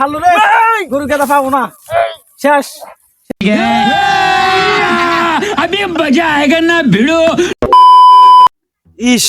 হাল্লু রে গরু কেদা পাবো না শেষ अभी मजा आएगा ना भिड़ो। ইস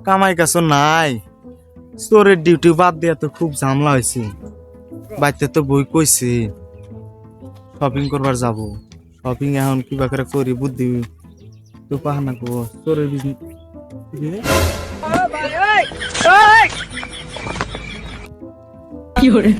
কামাই কাছো নাই স্টোরের ডিউটি বাদ দিয়া তো খুব ঝামেলা হয়েছে বাড়িতে তো বই কইছি শপিং করবার যাব শপিং এখন কিবা করে করি বুদ্ধি তো পাহানা কো স্টোরের বিজনেস কি হরে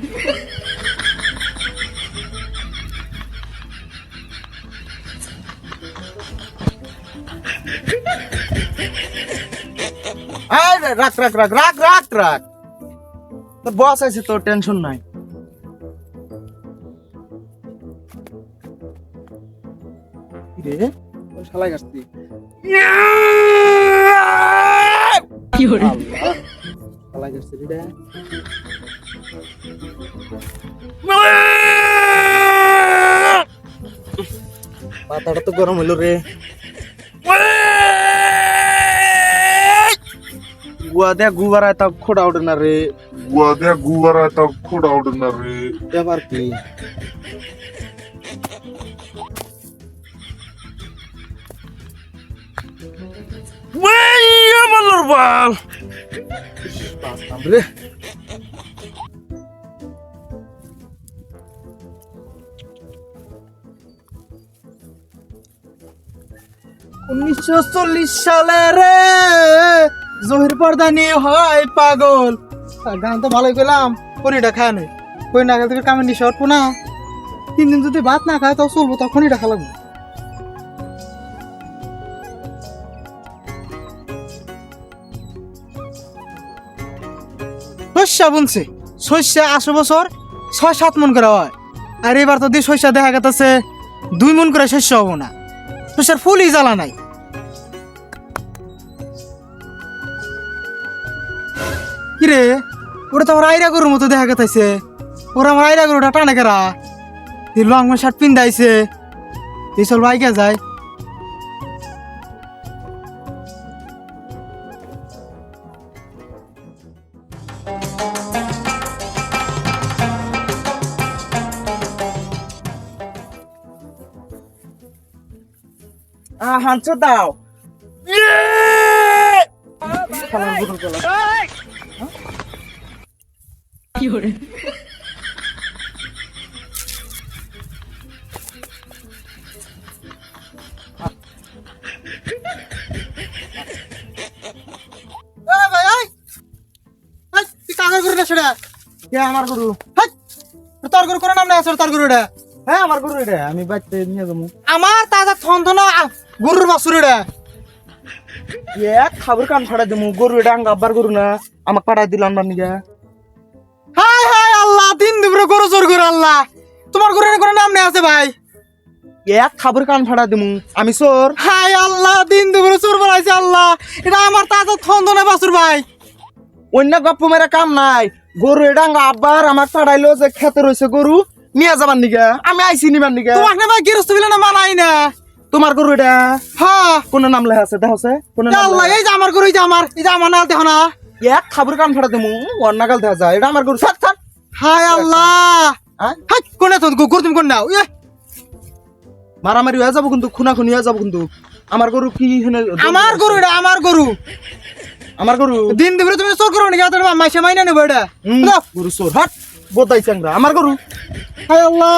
রাখ রাখ রাখ রাখ রাখ রাখ তোর বস আছে তোর টেনশন নাই রে শালাই গাছতি কি হরে শালাই গাছতি রে মাথাটা তো গরম হইলো রে গুয়া দেয়া গুবার আয় তা খোড়া ওঠে না রে Guarda gubara ta khoda ordinary. ব্যাপার কি মাল্লার বাল রে 1940 সালে রে জহির পর্দানি হয় পাগল গান তো ভালোই পেলাম পরিটা খায় নাই কই না থেকে কামে নি শর্ট না 3 দিন যদি ভাত না খায় তাও চলবো তখনই টাকা লাগবে শস্যা বুনছে শস্যা 8 বছর 6-7 মন করে হয় আর এবার তো দিয়ে শস্যা দেখা গেছে 2 মন করে শস্য হবো না শস্যার ফুলই জ্বালা নাই কিরে ওটা তো আমার আইরা গরুর মতো দেখা গেছে ওরা আমার আইরা গরুটা টানে কেরা লং শার্ট পিন্দাইছে এই চল বাইকে যায় হাঁচো দাও কি হরে আমার গরু তোর গরু কোনো নাম নেই আসলে তোর গরু এটা হ্যাঁ আমার গরু এটা আমি বাচ্চা নিয়ে যাবো আমার তাজা থন গরুর বাছুর এটা এক খাবার কান ফাড়া দেবো গরু এটা আঙ্গা আব্বার গরু না আমাকে পাঠাই দিল আমরা নিয়ে হাই হাই আল্লাহ দিন দুপুরে গরু জোর করে আল্লাহ তোমার গরুর কোনো নাম নেই আছে ভাই এক খাবার কান ফাড়া দেবো আমি চোর হাই আল্লাহ দিন দুপুরে চোর বানাইছে আল্লাহ এটা আমার তাজা থন বাছুর ভাই অন্য গপ্প মেরা কাম নাই গরু এটা আব্বার আমার পাঠাইলো যে খেতে রয়েছে গরু নিয়ে যাবার নিগা আমি আইসি নিবার নিগা তোমার না ভাই গৃহস্থ বিলে না মানাই না তোমার গরু এটা হ্যাঁ কোন নাম লেখা আছে দেখো সে কোন নাম আল্লাহ এই যে আমার গরু এই যে আমার নাল দেখো না এক খাবার কান ফাড়া দেমু ওর নাগাল দেখা যায় এটা আমার গরু ছাড় ছাড় হায় আল্লাহ হাই কোনে তো গরু তুমি কোন নাও মারামারি হয়ে যাবো কিন্তু খুনাখুনি হয়ে যাবো কিন্তু আমার গরু কি আমার গরু এটা আমার গরু দিন দুপুরে তুমি চোর করো নাকি তোর মাইসে মাইনা নেবো এটা গরু চোর হাট বোধাই চাংরা আমার গরু হায় আল্লাহ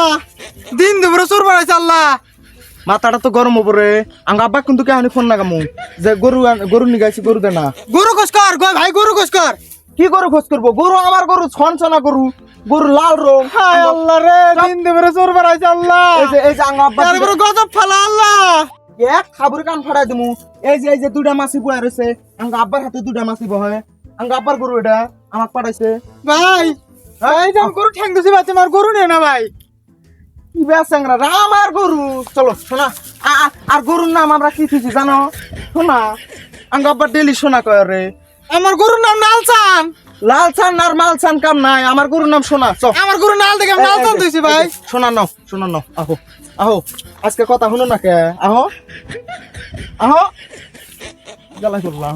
দিন দুপুরে চোর বানাইছে আল্লাহ মাথাটা তো গরম উপরে আঙ্গা আব্বা কিন্তু কে ফোন লাগামু যে গরু নিগাইছি গরু দে না গরু খোঁজ কর ভাই গরু খোঁজ কর কি গরু খোঁজ করবো গরু আমার গরু ছনছনা গরু গরু লাল রং হায় আল্লাহ রে দিন দুপুরে চোর বানাইছে আল্লাহ এই যে আঙ্গা আব্বা তারপরে গজব ফালা আল্লাহ এক খাবার কান ফাড়াই দিমু এই যে দুটা মাছি বয়া রয়েছে আঙ্গা আব্বার হাতে দুটা মাছি বহে আঙ্গা আব্বার গরু এটা আমাক পাঠাইছে ভাই এই যে গরু ঠ্যাং দিছি ভাই তোমার গরু নে না ভাই কি বেসাংরা আমার গরু চলো শোনা আর গরুর নাম আমরা কি থিছি জানো শোনা আঙ্গা আব্বার ডেলি শোনা কয় রে আমার গরুর নাম লালচান আর মালচান কাম নাই আমার গরুর নাম শোনা চল আমার গরু নাল দেখে লালচান দিছি ভাই শোনা নাও আহো আজকে কথা শুনো না কে আহো জ্বালাই করলাম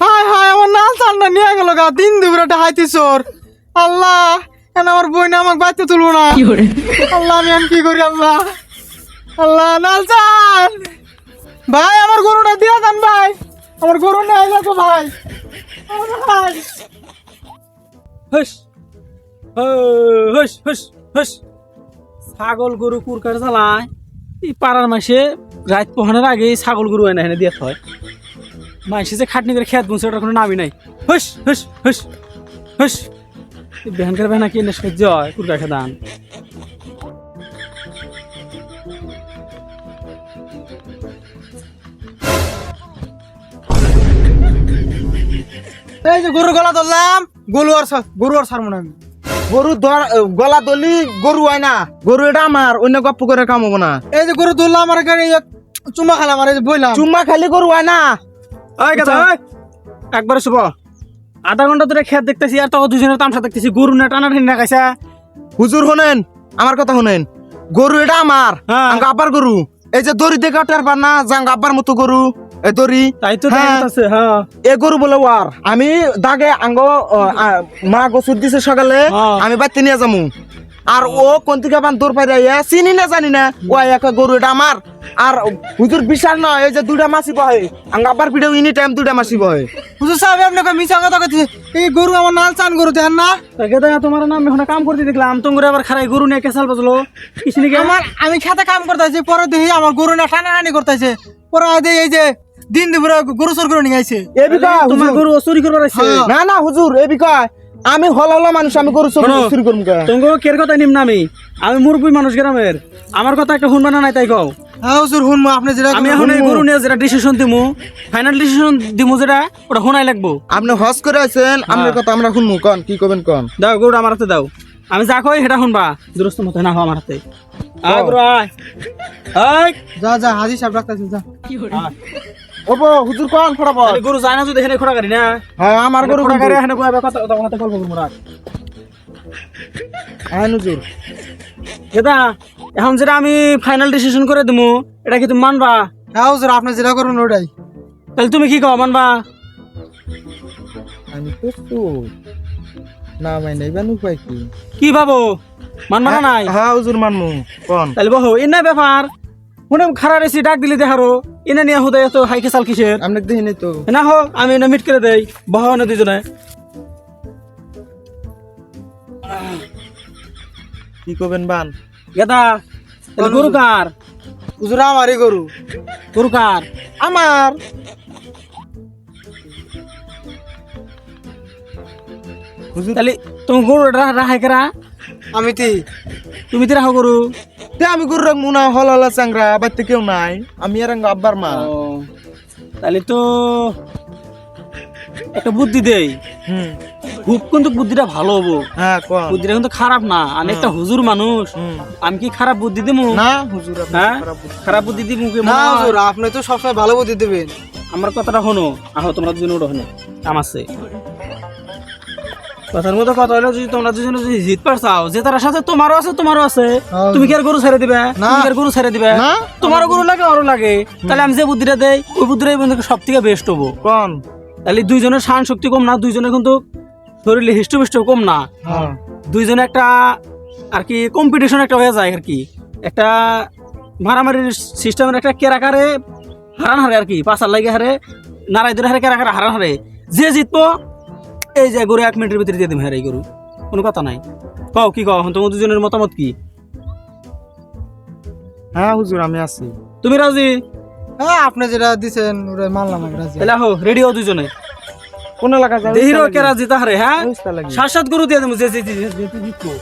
হায় হায় আমার নাল চান্ডা নিয়ে গেল গা দিন দুপুরে একটা হাইতি চোর আল্লাহ কেন আমার বই না আমাকে বাড়িতে তুলবো না আল্লাহ আমি কি করি আল্লাহ আল্লাহ নাল চান ভাই আমার গরুটা দিয়া দেন ভাই আমার গরু নিয়ে যাবো ভাই ভাই হুস হুস হুস হুস ছাগল গরু কুরকার জ্বালায় এই পাড়ার মাসে রাত পোহানোর আগে ছাগল গরু এনে এনে দিয়ে হয় মাসে যে খাটনি করে খেত বুনছে ওটার কোনো নামই নাই হুস হুস হুস হুস বেহানকার বেহানা কি এনে সহ্য হয় কুরকার খেদান এই যে গরু গলা ধরলাম গরু আর ছাড়বো না আমি গরু গলা দলি গরু হয় না গরু এটা আমার অন্য গপ্প করে কাম হবো না এই যে গরু ধরলাম আমার গাড়ি চুমা খালাম আর এই যে বইলাম চুম্মা খালি গরু হয় না ওই কথা একবারে শুভ আধা ঘন্টা ধরে খেত দেখতেছি আর তখন দুজনের তামসা দেখতেছি গরু না টানা ঠান্ডা খাইছা হুজুর শোনেন আমার কথা শোনেন গরু এটা আমার হ্যাঁ। আঙ্গ আব্বার গরু এই যে দড়ি দেখে ওঠার পার না জাঙ্গ আব্বার মতো গরু এই দড়ি তাই তো হ্যাঁ। আছে হ্যাঁ এ গরু বলে ওয়ার আমি দাগে আঙ্গ মা গোসুর দিছে সকালে হ্যাঁ। আমি বাড়তে নিয়ে যাবো আর ও কোন থেকে বান দৌড় পাই চিনি না জানি না ও একটা গরু এটা আমার আর হুজুর বিশাল নয় এই যে দুইটা মাসি বহে আঙ্গ আব্বার পিঠেও এনি টাইম দুইটা মাসি বহে হুজুর সাহেব আপনাকে মিছা কথা কইছে এই গরু আমার নাল চান গরু দেখেন না তাকে তোমার নাম এখন কাম করতে দেখলাম তোমরা আবার খারাই গরু নিয়ে কেসাল বাজলো কিসনি কে আমার আমি খেতে কাম করতেছি পরে দেখি আমার গরু না টানাটানি করতেছে পরে দেখি এই যে দিন দুপুরে গরু চোর করে নিয়ে আইছে এ বিকা তোমার গরু চুরি করবার আছে হ্যাঁ। না না হুজুর এ বিকয় আমি হল মানুষ আমি গরু শোনো, চুরি করবো কে? তোমাকে কের কথা নিম না আমি মুরব্বী মানুষ গ্রামের আমার কথা একটা শুনবা না নাই তাই কও হ্যাঁ হুজুর শুনবো আপনি যেটা আমি এখন এই গরু নিয়ে যেটা ডিসিশন দিমু ফাইনাল ডিসিশন দিমু যেটা ওটা শোনাই লাগবো আপনি হজ করে আছেন আপনার কথা আমরা শুনবো কন কি করবেন কন দাও গরু আমার হাতে দাও আমি যা কই সেটা শুনবা দুরস্ত মতো না হও আমার হাতে আয় গরু আয় আয় যা যা হাজি সাহেব রাখতেছে যা ওবো হুজুর কন ফটাফট তাহলে গরু যায় না যদি এখানে খোড়া গাড়ি না হ্যাঁ আমার গরু খোড়া গাড়ি এখানে কইবা কথা তোমার হাতে কল করবো রাখ হ্যাঁ হুজুর এটা এখন যেটা আমি ফাইনাল ডিসিশন করে দিমু এটা কি তুমি মানবা হ্যাঁ হুজুর আপনি যেটা করুন ওটাই তাহলে তুমি কি কও মানবা আমি তো চোর। না ভাই নাই বানু পাই কি কি ভাবো মানবা না নাই হ্যাঁ হুজুর মানমু কন তাহলে বহু এনে ব্যাপার মনে খারাপ রেসি ডাক দিলি দেখারো এনে নিয়ে হুদাই এত হাই খেসাল কিসের আপনি দেখিনি তো না হোক আমি এনে মিট করে দেই বহ না দুজনে কি করবেন বান গেদা তাহলে গরু কার হুজুর আমারই গরু গরু কার আমার হুজুর তাহলে তুমি গরু রাহাই করা আমি তি তুমি তো রাখো গরু তে আমি গরু রাখবো না হল হল চাংরা বাড়িতে কেউ নাই আমি আর আঙ্গ আব্বার মা তাহলে তো একটা বুদ্ধি দেই হুম খুব কিন্তু বুদ্ধিটা ভালো হবো হ্যাঁ কন বুদ্ধিটা কিন্তু খারাপ না আমি একটা হুজুর মানুষ হুম। আমি কি খারাপ বুদ্ধি দিমু না হুজুর আপনি হ্যাঁ খারাপ বুঝছেন। খারাপ বুদ্ধি দিমু কি না মনে হয়? হুজুর আপনি তো সবসময় ভালো বুদ্ধি দেবেন আমার কথাটা শোনো আহো তোমরা দুজনে ওটা শোনো কাম আছে কথার মতো কথা হলো যদি তোমরা দুজনে যদি জিত পারছাও যে তার সাথে তোমারও আছে হ্যাঁ। তুমি কি আর গরু ছেড়ে দিবে না। তুমি কি আর গরু ছেড়ে দিবে না। তোমারও গরু লাগে ওরও লাগে তাহলে আমি যে বুদ্ধিটা দেই ওই বুদ্ধিটাই বন্ধুকে সব থেকে বেস্ট হবো কন তাহলে দুইজনের শান শক্তি কম না দুইজনে কিন্তু শরীরে হিষ্টপিষ্ট কম না হ্যাঁ দুইজনে একটা আর কি কম্পিটিশন একটা হয়ে যায় আর কি একটা মারামারির সিস্টেমের একটা কেরাকারে হারান হারে আর কি পাঁচার লাগে হারে নারাই ধরে হারে কেরাকারে হারান হারে যে জিতবো এই যে গরু 1 মিনিটের ভিতরে দিয়ে দিম হারে এই গরু কোনো কথা নাই কও কি কও এখন তোমার দুজনের মতামত কি হ্যাঁ হুজুর আমি আছি তুমি রাজি হ্যাঁ আপনি যেটা দিছেন ওটা মানলাম আমি রাজি তাহলে আহো রেডি হও দুজনে কোন এলাকা যাবে দেহিরও কেরা জিতা হারে হ্যাঁ বুঝতে লাগি 7-7 গরু দিয়ে দেবো যে জিতবো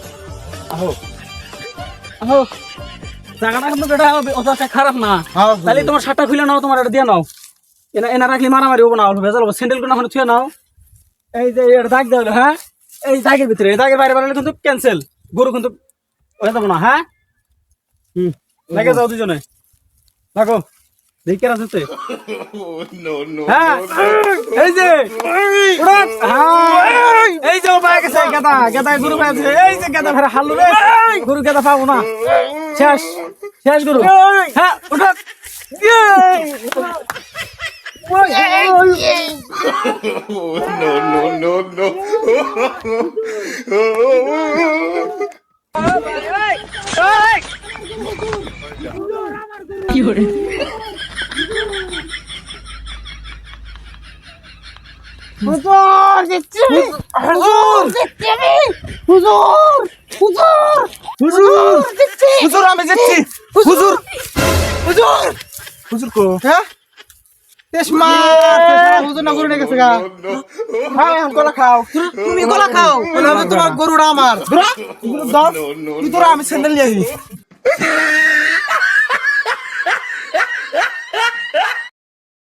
আহো আহো জায়গাটা কিন্তু এটা অতটা খারাপ না হ্যাঁ তাহলে তোমার শার্টটা খুলে নাও তোমার এটা দিয়ে নাও এনা রাখলে মারামারি হবো না ভেজাল হবো স্যান্ডেল গুলো ছুঁয়ে নাও এই যে এটা দাগ দেওয়া হ্যাঁ এই দাগের ভিতরে এই দাগের বাইরে বাড়ালে কিন্তু ক্যান্সেল গরু কিন্তু হয়ে যাবো না হ্যাঁ লাগে যাও দুজনে থাকো দেখে আছে হ্যাঁ এই যে উড়ান, হ্যাঁ, এই যে পায়ে গেছে গেদা গেদা গরু পায়ে গেছে এই যে গেদা ফেরা হাল্লু রে গরু গেদা পাবো না শেষ শেষ গরু হ্যাঁ উঠা Fiore. হুজুর দিচ্ছি হুজুর দিচ্ছি আমি হুজুর হুজুর হুজুর দিচ্ছি হুজুর আমি দিচ্ছি হুজুর হুজুর হুজুর কো হ্যাঁ তেসমা হুজুর না গরু নিয়ে গেছে গা খাও এখন কলা খাও তুমি গলা খাও তাহলে তোমার গরুটা আমার তুই তোরা আমি স্যান্ডেল নিয়ে আসি